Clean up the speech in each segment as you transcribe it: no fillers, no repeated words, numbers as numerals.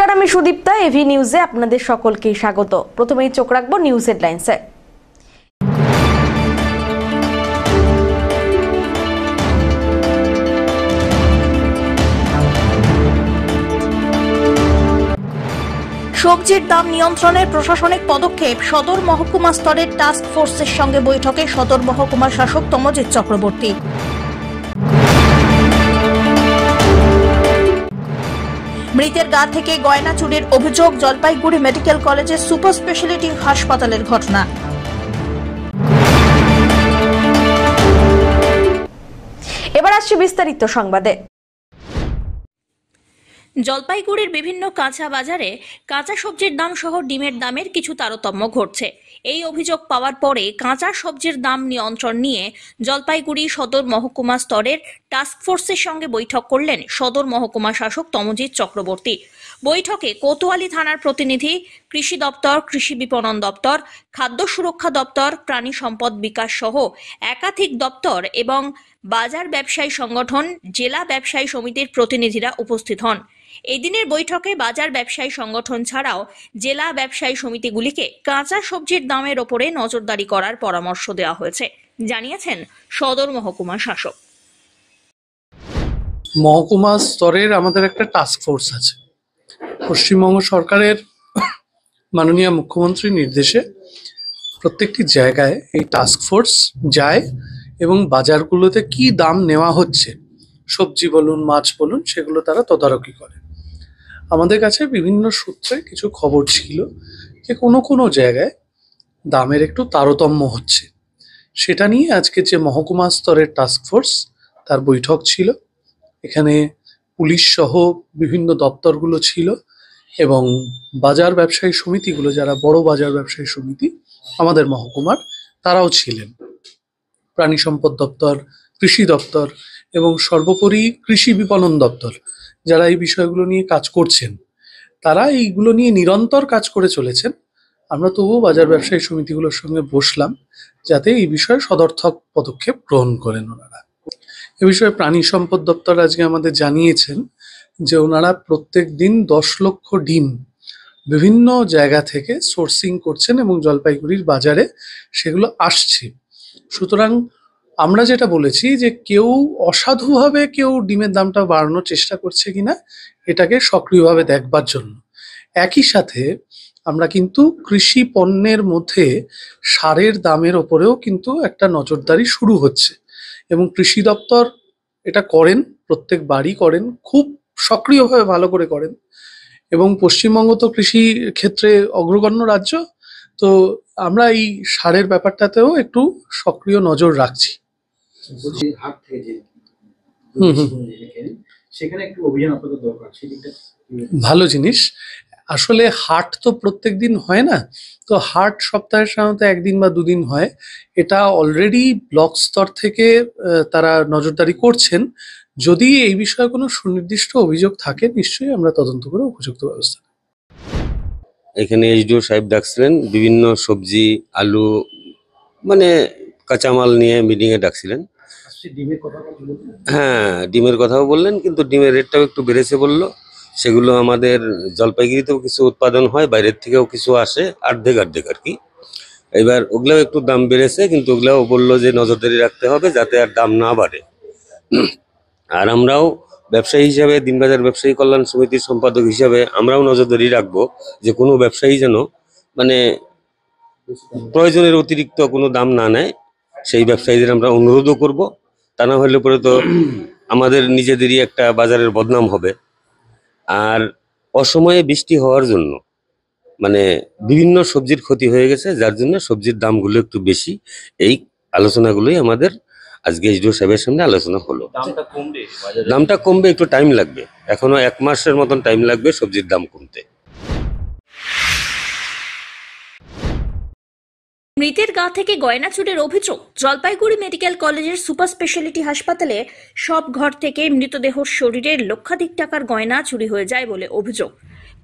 নমস্কার, আমি সুদীপ্তা। এভি নিউজে আপনাদের সকলকে স্বাগত। প্রথমেই চোখ রাখবো নিউজ হেডলাইন্সে। সবজির দাম নিয়ন্ত্রণের প্রশাসনিক পদক্ষেপ। সদর মহকুমা স্তরের টাস্ক ফোর্সের সঙ্গে বৈঠকে সদর মহকুমার শাসক তমজিৎ চক্রবর্তী। মৃতের গা থেকে গয়না চুরির অভিযোগ। জলপাইগুড়ি মেডিকেল কলেজের সুপার স্পেশালিটি হাসপাতালের ঘটনা। এবার আসছে বিস্তারিত সংবাদে। জলপাইগুড়ির বিভিন্ন কাঁচা বাজারে কাঁচা সবজির দাম সহ ডিমের দামের কিছু তারতম্য ঘটছে। এই অভিযোগ পাওয়ার পরে কাঁচা সবজির দাম নিয়ন্ত্রণ নিয়ে জলপাইগুড়ি সদর মহকুমা স্তরের টাস্ক ফোর্সের সঙ্গে বৈঠক করলেন সদর মহকুমা শাসক তমজিৎ চক্রবর্তী। বৈঠকে কোতোয়ালি থানার প্রতিনিধি, কৃষি দপ্তর, কৃষি বিপণন দপ্তর, খাদ্য সুরক্ষা দপ্তর, প্রাণী সম্পদ বিকাশ সহ একাধিক দপ্তর এবং বাজার ব্যবসায়ী সংগঠন, জেলা ব্যবসায়ী সমিতির প্রতিনিধিরা উপস্থিত হন। এই দিনের বৈঠকে বাজার ব্যবসায়ী সংগঠন ছাড়াও জেলা ব্যবসায়ী সমিতিগুলিকে কাঁচা সবজির দামের ওপরে নজরদারি করার পরামর্শ দেওয়া হয়েছে, জানিয়েছেন সদর মহকুমা শাসক। মহকুমা স্তরের আমাদের একটা টাস্ক ফোর্স আছে। পশ্চিমবঙ্গ সরকারের মাননীয় মুখ্যমন্ত্রীর নির্দেশে প্রত্যেকটি জায়গায় এই টাস্ক ফোর্স যায় এবং বাজারগুলোতে কি দাম নেওয়া হচ্ছে, সবজি বলুন, মাছ বলুন, সেগুলো তারা তদারকি করে। আমাদের কাছে বিভিন্ন সূত্রে কিছু খবর ছিল যে কোনো জায়গায় দামের একটু তারতম্য হচ্ছে। সেটা নিয়ে আজকে যে মহকুমা স্তরের টাস্ক ফোর্স, তার বৈঠক ছিল। এখানে পুলিশ সহ বিভিন্ন দপ্তরগুলো ছিল এবং বাজার ব্যবসায়ী সমিতিগুলো, যারা বড় বাজার ব্যবসায়ী সমিতি আমাদের মহকুমার, তারাও ছিলেন। প্রাণী সম্পদ দপ্তর, কৃষি দপ্তর এবং সর্বোপরি কৃষি বিপণন দপ্তর, যারা এই বিষয়গুলো নিয়ে কাজ করছেন, তারা এইগুলো নিয়ে নিরন্তর কাজ করে চলেছেন। আমরা তবুও বাজার ব্যবসায়ী সমিতিগুলোর সঙ্গে বসলাম যাতে এই বিষয়ে সদর্থক পদক্ষেপ গ্রহণ করেন ওনারা। এ বিষয়ে প্রাণী সম্পদ দপ্তর আজকে আমাদের জানিয়েছেন যে ওনারা প্রত্যেক দিন 10 লক্ষ ডিম বিভিন্ন জায়গা থেকে সোর্সিং করছেন এবং জলপাইগুড়ির বাজারে সেগুলো আসছে। সুতরাং আমরা যেটা বলেছি যে কেউ অসাধুভাবে কেউ ডিমের দামটা বাড়ানোর চেষ্টা করছে কিনা এটাকে সক্রিয়ভাবে দেখবার জন্য। একই সাথে আমরা কিন্তু কৃষি পণ্যের মধ্যে সারের দামের ওপরেও কিন্তু একটা নজরদারি শুরু হচ্ছে এবং কৃষি দপ্তর এটা করেন, প্রত্যেক বাড়ি করেন, খুব সক্রিয়ভাবে ভালো করে করেন। এবং পশ্চিমবঙ্গ তো কৃষি ক্ষেত্রে অগ্রগণ্য রাজ্য, তো আমরা এই সারের ব্যাপারটাতেও একটু সক্রিয় নজর রাখছি। ভালো জিনিস। আসলে হাট তো প্রত্যেক দিন হয় না, তো হাট সপ্তাহের সাধারণত একদিন বা দুদিন হয়। এটা অলরেডি ব্লক স্তর থেকে তারা নজরদারি করছেন। যদি এই বিষয়ে কোনো সুনির্দিষ্ট অভিযোগ থাকে, নিশ্চয়ই আমরা তদন্ত করে উপযুক্ত ব্যবস্থা। এখানে এইচডিও সাহেব ডাকছিলেন, বিভিন্ন সবজি, আলু, মানে কাঁচামাল নিয়ে মিটিংয়ে ডাকছিলেন। হ্যাঁ, ডিমের কথাও বললেন, কিন্তু ডিমের রেটটাও একটু বেড়েছে বললো। সেগুলো আমাদের জলপাইগুড়িতেও কিছু উৎপাদন হয়, বাইরের থেকেও কিছু আসে, অর্ধেক আর কি। এবার ওগুলাও একটু দাম বেড়েছে, কিন্তু ওগুলাও বললো যে নজরদারি রাখতে হবে যাতে আর দাম না বাড়ে। আর আমরাও ব্যবসায়ী হিসাবে, দিনবাজার ব্যবসায়ী কল্যাণ সমিতির সম্পাদক হিসাবে আমরাও নজরদারি রাখবো যে কোনো ব্যবসায়ী যেন মানে প্রয়োজনের অতিরিক্ত কোনো দাম না নেয়। সেই ব্যবসায়ীদের আমরা অনুরোধও করব। তা না হলে পরে তো আমাদের নিজেদেরই একটা বাজারের বদনাম হবে। আর অসময়ে বৃষ্টি হওয়ার জন্য মানে বিভিন্ন সবজির ক্ষতি হয়ে গেছে, যার জন্য সবজির দামগুলো একটু বেশি। এই আলোচনাগুলোই আমাদের আজকে এইচডিও সাহেবের সামনে আলোচনা হলো। দামটা কমবে, একটু টাইম লাগবে, এখনো 1 মাসের মতন টাইম লাগবে সবজির দাম কমতে। মৃতের গা থেকে গয়না চুরির অভিযোগ। জলপাইগুড়ি মেডিকেল কলেজের সুপার স্পেশালিটি হাসপাতালে সব ঘর থেকে মৃতদেহ শরীরের লক্ষাধিক টাকার গয়না চুরি হয়ে যায় বলে অভিযোগ।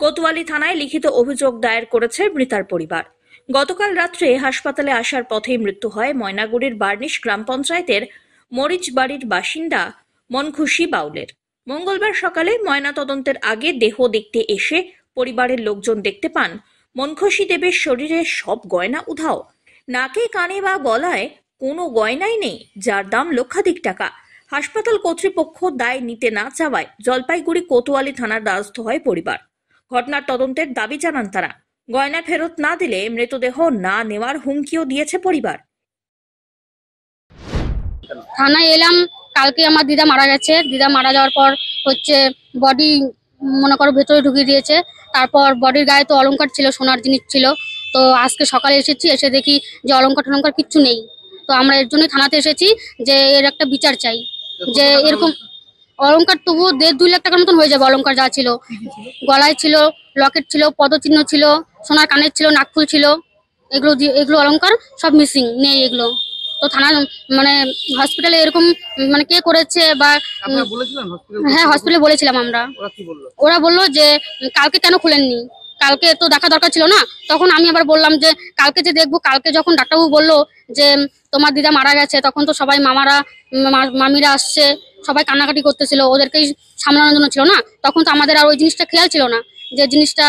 কোতোয়ালি থানায় লিখিত অভিযোগ দায়ের করেছে মৃতার পরিবার। গতকাল রাত্রে হাসপাতালে আসার পথেই মৃত্যু হয় ময়নাগুড়ির বার্নিশ গ্রাম পঞ্চায়েতের মরিচ বাড়ির বাসিন্দা মনখুশি বাউলের। মঙ্গলবার সকালে ময়নাতদন্তের আগে দেহ দেখতে এসে পরিবারের লোকজন দেখতে পান মনখুশি দেবের শরীরে সব গয়না উধাও। নাকে, কানে বা গলায় কোনো গয়নাই নেই, যার দাম লক্ষাধিক টাকা। হাসপাতাল কর্তৃপক্ষ দায় নিতে না চাওয়ায় জলপাইগুড়ি কোতোয়ালি থানার দ্বারস্থ হয় পরিবার। ঘটনার তদন্তের দাবি জানান তারা। গয়না ফেরত না দিলে মৃতদেহ না নেওয়ার হুমকিও দিয়েছে পরিবার। থানায় এলাম, কালকে আমার দিদা মারা গেছে। দিদা মারা যাওয়ার পর হচ্ছে বডি মনে করো ভেতরে ঢুকিয়ে দিয়েছে। তারপর বডির গায়ে তো অলংকার ছিল, সোনার জিনিস ছিল। তো আজকে সকালে এসেছি, এসে দেখি যে অলংকার টলংকার কিচ্ছু নেই। তো আমরা এর জন্যই থানাতে এসেছি যে এর একটা বিচার চাই, যে এরকম অলংকার তবুও 1.5-2 লাখ টাকার মতন হয়ে যাবে। অলংকার যা ছিল, গলায় ছিল, লকেট ছিল, পদচিহ্ন ছিল, সোনার কানের ছিল, নাকফুল ছিল, এগুলো অলংকার সব মিসিং নেই এগুলো। তো থানা মানে হসপিটালে এরকম মানে কে করেছে বা হ্যাঁ হসপিটালে বলেছিলাম আমরা। ওরা বললো যে কালকে কেন খুলেননি, কালকে তো দেখা দরকার ছিল না। তখন আমি আবার বললাম যে কালকে যে দেখবো। কালকে যখন ডাক্তারবাবু বললো যে তোমার দিদা মারা গেছে, তখন তো সবাই মামারা মামিরা আসছে, সবাই কান্নাকাটি করতেছিল, ওদেরকেই সামলানোর জন্য ছিল না। তখন তো আমাদের আর ওই জিনিসটা খেয়াল ছিল না যে জিনিসটা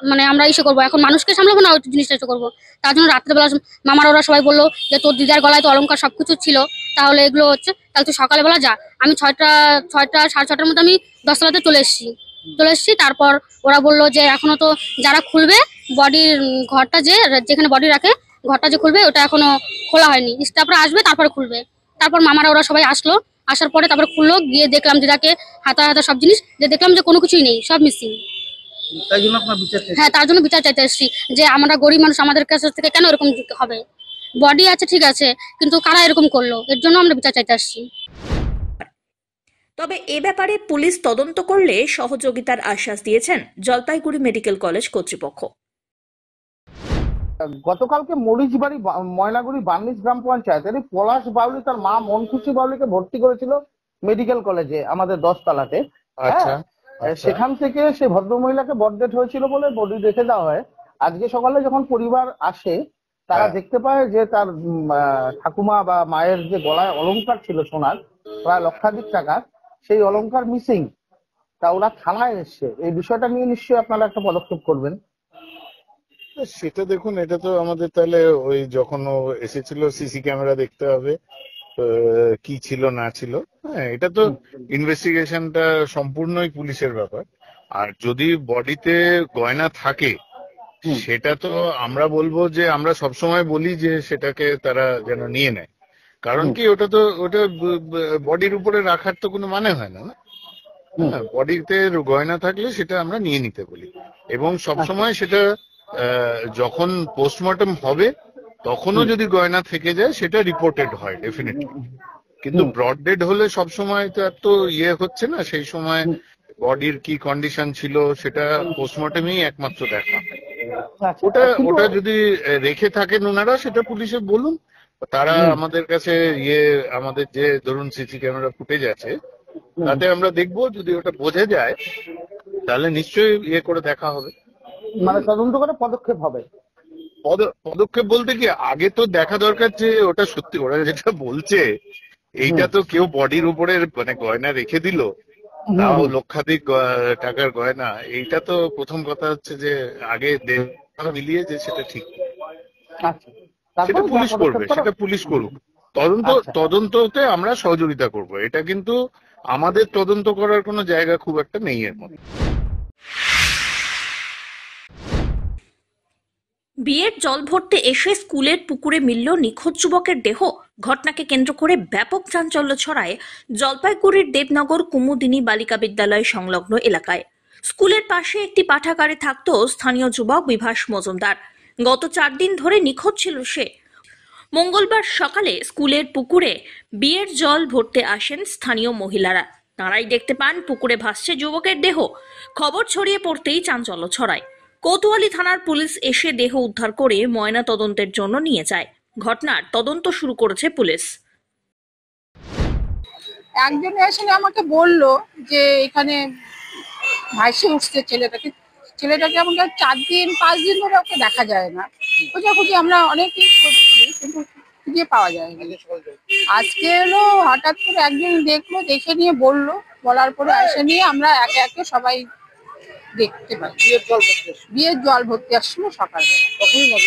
মানে আমরা ইসে করবো, এখন মানুষকে সামলাবো না, ওই জিনিসটা ইসে করবো। তার জন্য রাত্রেবেলা মামারা ওরা সবাই বললো যে তোর দিদার গলায় তো অলংকার সবকিছু ছিল, তাহলে এগুলো হচ্ছে, তাহলে তুই সকালবেলা যা। আমি 6টা 6:30 মধ্যে আমি 10তলাতে চলে এসেছি। তারপর ওরা বললো যে এখনো তো যারা খুলবে বডির ঘরটা, যেখানে বডি রাখে ঘরটা যে খুলবে, ওটা এখনো খোলা হয়নি। স্টাফরা আসবে তারপরে খুলবে। তারপর মামারা ওরা সবাই আসলো, আসার পরে তারপরে খুললো, গিয়ে দেখলাম দিদাকে হাতা হাতা সব জিনিস, যে দেখলাম যে কোনো কিছুই নেই, সব মিসিং। হ্যাঁ, তার জন্য বিচার চাইতে এসেছি যে আমরা গরিব মানুষ, আমাদের কাছ থেকে কেন এরকম হবে। বডি আছে ঠিক আছে, কিন্তু কারা এরকম করলো, এর জন্য আমরা বিচার চাইতে আসছি। তবে এ ব্যাপারে পুলিশ তদন্ত করলে সহযোগিতার আশ্বাস দিয়েছেন জলপাইগুড়ি মেডিকেল কলেজ কর্তৃপক্ষ। গতকালকে মরিচবাড়ি ময়নাগুড়ি বার্নিশ গ্রাম পঞ্চায়েতের পলাশ বাউলি তার মা মনখুশি বাউলিকে ভর্তি করেছিল মেডিকেল কলেজে আমাদের 10তলাতে। সেখান থেকে সে ভদ্রমহিলাকে বডডেড হয়েছিল বলে বডি রেখে দেওয়া হয়। আজকে সকালে যখন পরিবার আসে, তারা দেখতে পায় যে তার ঠাকুমা বা মায়ের যে গলায় অলংকার ছিল সোনার প্রায় লক্ষাধিক টাকার, সেই অলংকার মিসিং। তা ওরা থানায় এসছে, এই বিষয়টা নিয়ে নিশ্চয়ই আপনারা একটা পদক্ষেপ করবেন। সেটা দেখুন, এটা তো আমাদের তাহলে ওই যখন ও এসেছিল সিসি ক্যামেরা দেখতে হবে কি ছিল না ছিল। হ্যাঁ, এটা তো ইনভেস্টিগেশনটা সম্পূর্ণই পুলিশের ব্যাপার। আর যদি বডিতে গয়না থাকে, সেটা তো আমরা বলবো যে আমরা সবসময় বলি যে সেটাকে তারা যেন নিয়ে নেয়। কারণ কি, ওটা বডির উপরে রাখার তো কোনো মানে হয় না। বডিতে গয়না থাকলে সেটা আমরা নিয়ে নিতে বলি, এবং সবসময় সেটা যখন পোস্টমর্টম হবে তখনও যদি গয়না থেকে যায় সেটা রিপোর্টেড হয় ডেফিনেটলি। কিন্তু ব্রড ডেড হলে সবসময় তো এত হচ্ছে না, সেই সময় বডির কি কন্ডিশন ছিল সেটা পোস্টমর্টমেই একমাত্র দেখা হয়। ওটা যদি রেখে থাকেন ওনারা, সেটা পুলিশে বলুন। তারা আমাদের কাছে আমাদের যে ধরুন সিসি ক্যামেরা ফুটেজ আছে, তাতে আমরা দেখবো, যদি ওটা বোঝা যায় তাহলে নিশ্চয়ই করে দেখা হবে, মানে তদন্ত করে পদক্ষেপ হবে। পদক্ষেপ বলতে কি, আগে তো দেখা দরকার যে ওটা সত্যি, ওরা যেটা বলছে এইটা তো কেউ বডির উপরে মানে গয়না রেখে দিল, তাও লক্ষাধিক টাকার গয়না। এইটা তো প্রথম কথা হচ্ছে যে আগে মিলিয়ে যে সেটা ঠিক, সেটা পুলিশ করবে, সেটা পুলিশ করুক। তদন্ততে আমরা সহযোগিতা করব, এটা কিন্তু আমাদের তদন্ত করার কোনো জায়গা খুব একটা নেই এর মধ্যে। বিয়ের জল ভরতে এসে স্কুলের পুকুরে মিলল নিখোঁজ যুবকের দেহ। ঘটনাকে কেন্দ্র করে ব্যাপক চাঞ্চল্য ছড়ায় জলপাইগুড়ির দেবনগর কুমুদিনী বালিকা বিদ্যালয় সংলগ্ন এলাকায়। স্কুলের পাশে একটি পাঠাগারে থাকত স্থানীয় যুবক বিভাস মজুমদার। গত 4 দিন ধরে নিখোঁজ ছিল সে। মঙ্গলবার সকালে স্কুলের পুকুরে বিয়ের জল ভরতে আসেন স্থানীয় মহিলারা। তারাই দেখতে পান পুকুরে ভাসছে যুবকের দেহ। খবর ছড়িয়ে পড়তেই চাঞ্চল্য ছড়ায়। কোতোয়ালি থানার পুলিশ এসে দেহ উদ্ধার করে ময়না তদন্তের জন্য নিয়ে যায়। ঘটনার তদন্ত শুরু করেছে পুলিশ। একজন এসে আমাকে বলল যে এখানে ভাসে উঠছে ছেলেটাকে আমাকে 4-5 দিন ধরে ওকে দেখা যায় না। খোঁজাখুঁজি আমরা অনেকেই করছি, কিন্তু খুঁজে পাওয়া যায় না। আজকে এলো, হঠাৎ করে একজন দেখলো, দেখে নিয়ে বলার পরে এসে নিয়ে আমরা একে একে সবাই দেখতে পাই। বিয়ের জল ভর্তি আসছিল সকালবেলা,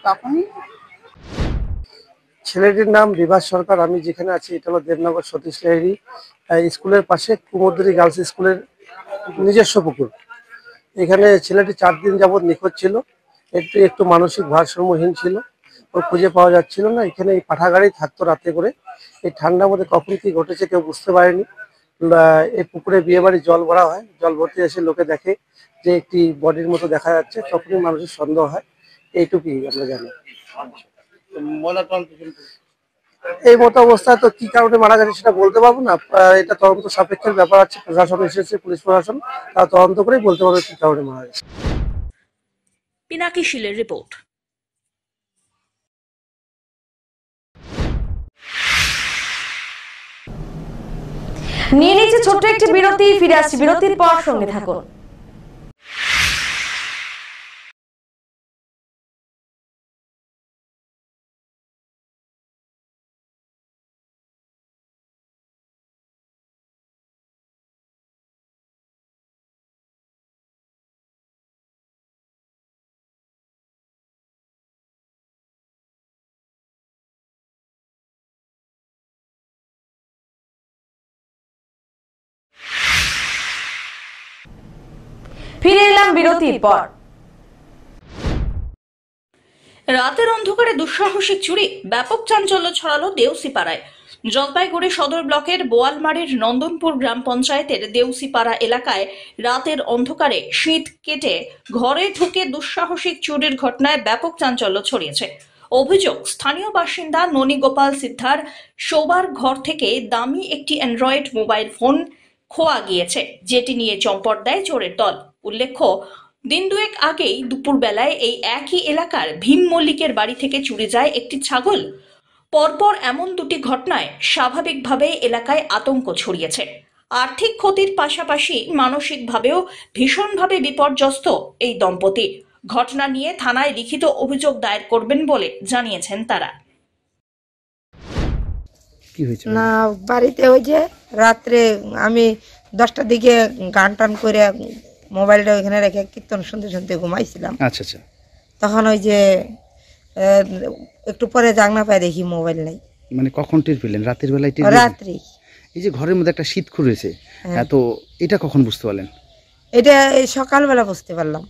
তখনই ছেলেটির নাম বিভাস সরকার। আমি যেখানে আছি এটা হলো দেবনগর সতীশ লাহিড়ী স্কুলের পাশে কুমোরদুরি গার্লস স্কুলের নিজস্ব পুকুর। এখানে ছেলেটি 4 দিন যাবৎ নিখোঁজ ছিল, একটু মানসিক ভারসাম্যহীন ছিল, ওর খুঁজে পাওয়া যাচ্ছিল না। এখানে এই পাঠাগাড়ি থাকতো রাতে করে, এই ঠান্ডার মধ্যে কখন কি ঘটেছে কেউ বুঝতে পারেনি। এই পুকুরে বিয়ে বাড়ি জল ভরা হয়, জল ভর্তি এসে লোকে দেখে যে একটি বডির মতো দেখা যাচ্ছে, তখনই মানুষের সন্দেহ হয়। এইটুকুই আমরা জানি। এই মতো অবস্থায় তো কি কারণে মারা গেছে সেটা বলতে পারবো না, এটা তদন্ত সাপেক্ষের ব্যাপার আছে। প্রশাসন এসেছে, পুলিশ প্রশাসন, তারা তদন্ত করেই বলতে পারবে কি কারণে মারা গেছে। পিনাকি শীলের রিপোর্ট। নিয়ে নিচ্ছে ছোট্ট একটি বিরতি, ফিরে আসছি বিরতির পর, সঙ্গে থাকুন। ফিরে এলাম বিরতির পর। রাতের অন্ধকারে দুঃসাহসিক চুরি, ব্যাপক চাঞ্চল্য ছড়ালো দেউসিপাড়ায়। জলপাইগুড়ি সদর ব্লকের বোয়ালমারির নন্দনপুর গ্রাম পঞ্চায়েতের দেউসিপাড়া এলাকায় রাতের অন্ধকারে শীত কেটে ঘরে ঢুকে দুঃসাহসিক চুরির ঘটনায় ব্যাপক চাঞ্চল্য ছড়িয়েছে। অভিযোগ, স্থানীয় বাসিন্দা ননীগোপাল সিদ্ধার শোবার ঘর থেকে দামি একটি অ্যান্ড্রয়েড মোবাইল ফোন খোয়া গিয়েছে, যেটি নিয়ে চম্পট দেয় চোরের দল। উল্লেখ্য, দিন দুয়েক আগেই দুপুরবেলায় এই একই এলাকার ভীম মল্লিকের বাড়ি থেকে চুরি যায় একটি ছাগল। পরপর এমন দুটি ঘটনায় স্বাভাবিকভাবে এলাকায় আতঙ্ক ছড়িয়েছে। আর্থিক ক্ষতির পাশাপাশি মানসিকভাবেও ভীষণভাবে বিপর্যস্ত এই দম্পতি। ঘটনা নিয়ে থানায় লিখিত অভিযোগ দায়ের করবেন বলে জানিয়েছেন তারা। না, বাড়িতে ওই যে রাত্রে আমি 10টার দিকে গান টান করে মোবাইলটা ওইখানে রেখে কীর্তন শুনতে শুনতে ঘুমাইছিলাম। আচ্ছা আচ্ছা। তখন ওই যে একটু পরে জাগনা পায় দেখি মোবাইল নাই। মানে কখন টের পেলেন? রাতের বেলায়? রাত্রি। এই যে ঘরের মধ্যে একটা শীত রয়েছে, তো এটা কখন বুঝতে পারলেন? এটা সকালবেলা বুঝতে পারলাম।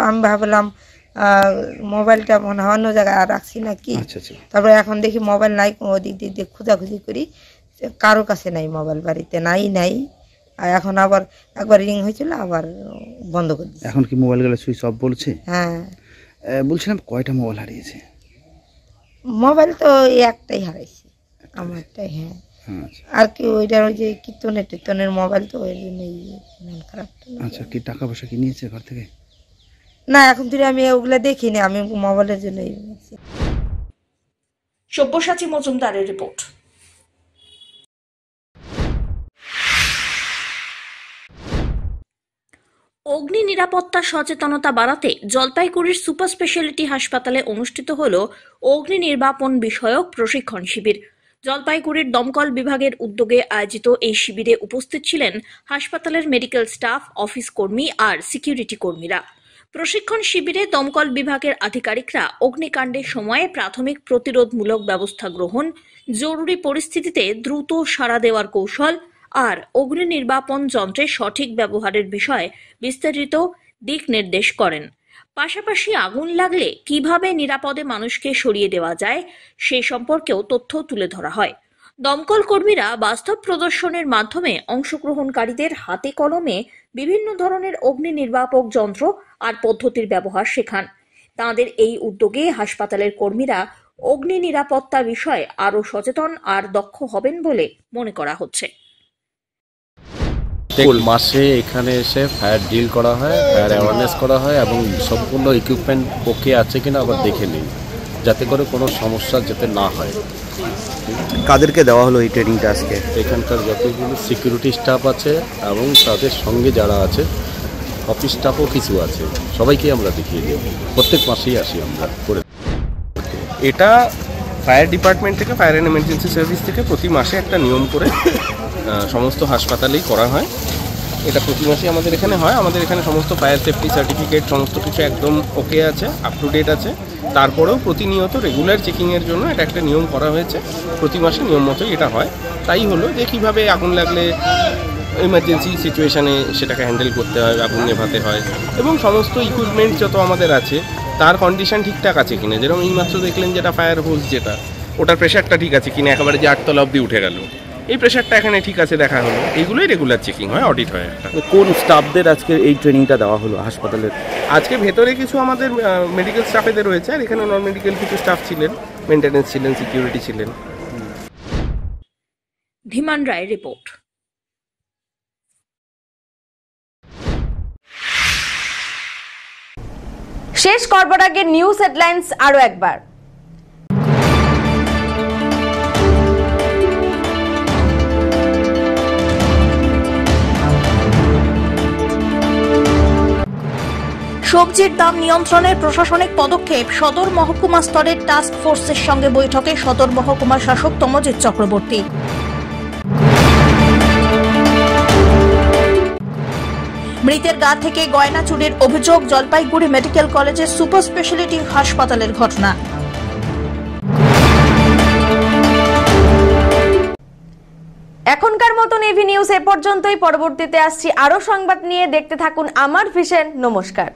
আমি ভাবলাম মোবাইলটা মনে হয় অন্য জায়গায় রাখছি নাকি। তারপরে এখন দেখি মোবাইল নাই, ওদিক দিক দিয়ে খোঁজাখুঁজি করি, কারো কাছে নাই মোবাইল, বাড়িতে নাই। আর এখন আবার একবার রিং হয়েছিল, আবার বন্ধ করে দিয়েছে। এখন কি মোবাইলগুলো সুইচ অফ বলছে? হ্যাঁ। বলছিলাম কয়টা মোবাইল হারিয়েছে? মোবাইল তো একটাই হারাইছে, আমারটাই। হ্যাঁ। আর কি ওইটার ওই যে কীর্তনের মোবাইল, তো ওই জন্যই মন খারাপ। আচ্ছা, কি টাকা পয়সা কি নিয়েছে ঘর থেকে? না, এখন তুই আমি ওগুলা দেখিনি, আমি মোবাইলের জন্যই। সব্যসাচী মজুমদারের রিপোর্ট। অগ্নি নিরাপত্তা সচেতনতা বাড়াতে জলপাইগুড়ির সুপার স্পেশালিটি হাসপাতালে অনুষ্ঠিত হল অগ্নি নির্বাপন বিষয়ক প্রশিক্ষণ শিবির। জলপাইগুড়ির দমকল বিভাগের উদ্যোগে আয়োজিত এই শিবিরে উপস্থিত ছিলেন হাসপাতালের মেডিকেল স্টাফ, অফিস কর্মী আর সিকিউরিটি কর্মীরা। প্রশিক্ষণ শিবিরে দমকল বিভাগের আধিকারিকরা অগ্নিকাণ্ডের সময়ে প্রাথমিক প্রতিরোধমূলক ব্যবস্থা গ্রহণ, জরুরি পরিস্থিতিতে দ্রুত সাড়া দেওয়ার কৌশল আর অগ্নি নির্বাপন যন্ত্রের সঠিক ব্যবহারের বিষয়ে বিস্তারিত দিক নির্দেশ করেন। পাশাপাশি আগুন লাগলে কিভাবে নিরাপদে মানুষকে সরিয়ে দেওয়া যায় সে সম্পর্কেও তথ্য তুলে ধরা হয়। দমকল কর্মীরা বাস্তব প্রদর্শনের মাধ্যমে অংশগ্রহণকারীদের হাতে কলমে বিভিন্ন ধরনের অগ্নি নির্বাপক যন্ত্র আর পদ্ধতির ব্যবহার শেখান। তাঁদের এই উদ্যোগে হাসপাতালের কর্মীরা অগ্নি নিরাপত্তা বিষয়ে আরও সচেতন আর দক্ষ হবেন বলে মনে করা হচ্ছে। প্রত্যেক মাসে এখানে এসে ফায়ার ড্রিল করা হয়, ফায়ার অ্যাওয়ারনেস করা হয় এবং সম্পূর্ণ ইকুইপমেন্ট ওকে আছে কিনা আবার দেখে নিই, যাতে করে কোনো সমস্যা যাতে না হয়। কাদেরকে দেওয়া হলো এই ট্রেনিংটা আজকে? এখানকার যতগুলো সিকিউরিটি স্টাফ আছে এবং তাদের সঙ্গে যারা আছে অফিস স্টাফও কিছু আছে, সবাইকে আমরা দেখিয়ে দিই। প্রত্যেক মাসেই আসি আমরা করে। এটা ফায়ার ডিপার্টমেন্ট থেকে, ফায়ার অ্যান্ড এমার্জেন্সি সার্ভিস থেকে প্রতি মাসে একটা নিয়ম করে সমস্ত হাসপাতালেই করা হয়। তো এটা প্রতি মাসেই আমাদের এখানে হয়। আমাদের এখানে সমস্ত ফায়ার সেফটি সার্টিফিকেট সমস্ত কিছু একদম ওকে আছে, আপ টু ডেট আছে। তারপরেও প্রতিনিয়ত রেগুলার চেকিংয়ের জন্য এটা একটা নিয়ম করা হয়েছে, প্রতি মাসে নিয়ম মতোই এটা হয়। তাই হলো যে কীভাবে আগুন লাগলে ইমার্জেন্সি সিচুয়েশানে সেটাকে হ্যান্ডেল করতে হয়, আগুন নেভাতে হয়, এবং সমস্ত ইকুইপমেন্ট যত আমাদের আছে তার কন্ডিশন ঠিকঠাক আছে কিনা। যেরকম এইমাত্র দেখলেন যেটা ফায়ার হোস, যেটা ওটার প্রেশারটা ঠিক আছে কিনা, একেবারে যে 8 তলা অবধি উঠে গেল, এই প্রেশারটা এখানে ঠিক আছে দেখা হলো। এইগুলোই রেগুলার চেকিং হয়, অডিট হয় একটা। কোন স্টাফদের আজকে এই ট্রেনিংটা দেওয়া হলো হাসপাতালের? আজকে ভেতরে কিছু আমাদের মেডিকেল স্টাফেদের রয়েছে, আর এখানে নন মেডিকেল কিছু স্টাফ ছিলেন, মেনটেন্যান্স ছিলেন, সিকিউরিটি ছিলেন। ধীমান রায় রিপোর্ট। শেষ করবার আগে নিউজ হেডলাইন্স আরো একবার। সবজির দাম নিয়ন্ত্রণের প্রশাসনিক পদক্ষেপ, সদর মহকুমা স্তরের টাস্ক ফোর্সের সঙ্গে বৈঠকে সদর মহকুমা শাসক তমজিৎ চক্রবর্তী। মৃতের গা থেকে গয়না চুরির অভিযোগ, জলপাইগুড়ি মেডিকেল কলেজের সুপার স্পেশালিটি হাসপাতালের ঘটনা। এখনকার মতন এভি নিউজ এ পর্যন্তই। পরবর্তীতে আসছি আরো সংবাদ নিয়ে, দেখতে থাকুন আমার ভিশন। নমস্কার।